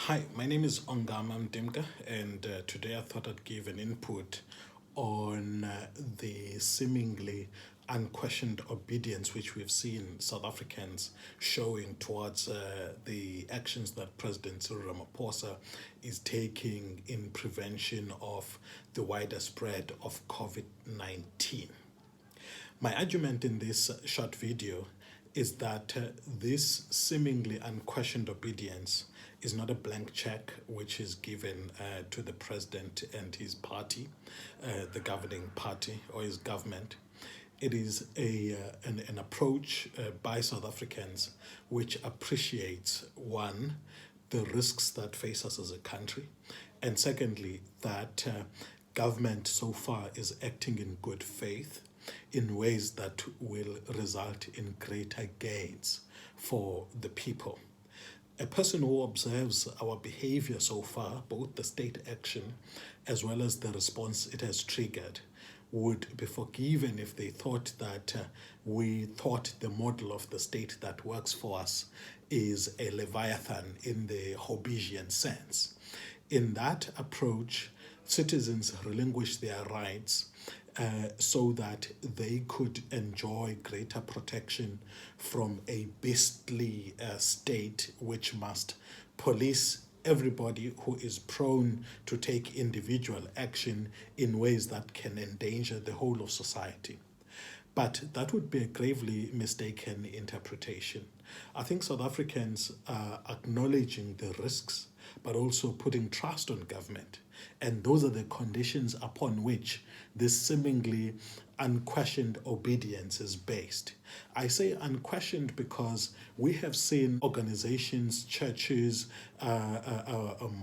Hi, my name is Ongama Mdimka, and today I thought I'd give an input on the seemingly unquestioned obedience which we've seen South Africans showing towards the actions that President Cyril Ramaphosa is taking in prevention of the wider spread of COVID-19. My argument in this short video is that this seemingly unquestioned obedience is not a blank check which is given to the president and his party, the governing party or his government. It is an approach by South Africans which appreciates, one, the risks that face us as a country, and secondly, that government so far is acting in good faith in ways that will result in greater gains for the people. A person who observes our behavior so far, both the state action as well as the response it has triggered, would be forgiven if they thought that we thought the model of the state that works for us is a leviathan in the Hobbesian sense. In that approach, citizens relinquish their rights so that they could enjoy greater protection from a beastly state which must police everybody who is prone to take individual action in ways that can endanger the whole of society. But that would be a gravely mistaken interpretation. I think South Africans are acknowledging the risks, but also putting trust on government. And those are the conditions upon which this seemingly unquestioned obedience is based. I say unquestioned because we have seen organizations, churches,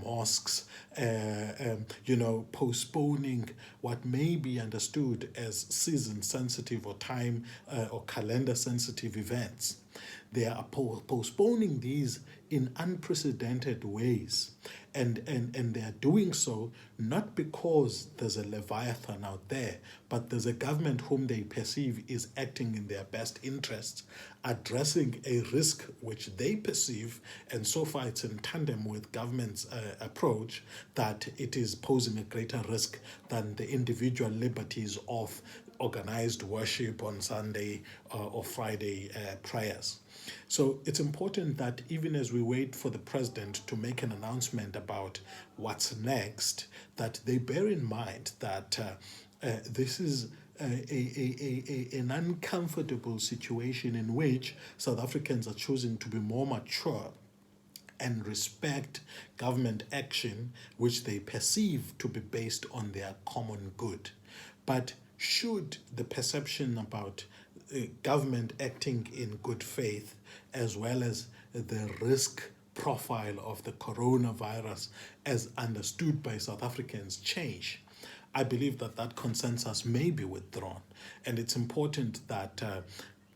mosques, postponing what may be understood as season-sensitive or time or calendar-sensitive events. They are postponing these in unprecedented ways. And they are doing so not because there's a leviathan out there, but there's a government whom they perceive is acting in their best interests, addressing a risk which they perceive, and so far it's in tandem with government's approach, that it is posing a greater risk than the individual liberties of organized worship on Sunday or Friday prayers. So it's important that even as we wait for the president to make an announcement about what's next, that they bear in mind that this is an uncomfortable situation in which South Africans are choosing to be more mature and respect government action which they perceive to be based on their common good. But should the perception about government acting in good faith, as well as the risk profile of the coronavirus as understood by South Africans, change, I believe that consensus may be withdrawn. And it's important that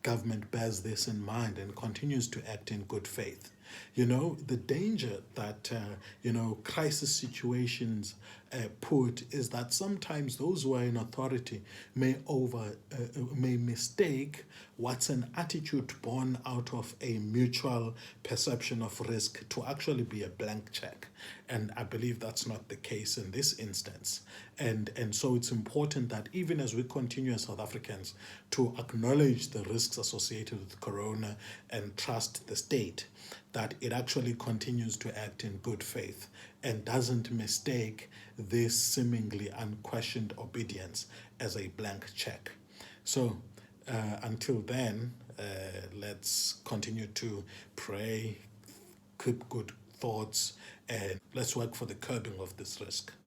government bears this in mind and continues to act in good faith. The danger that, crisis situations put is that sometimes those who are in authority may mistake what's an attitude born out of a mutual perception of risk to actually be a blank check. And I believe that's not the case in this instance. And so it's important that even as we continue as South Africans to acknowledge the risks associated with corona and trust the state, that it actually continues to act in good faith and doesn't mistake this seemingly unquestioned obedience as a blank check. So until then, let's continue to pray, keep good thoughts, and let's work for the curbing of this risk.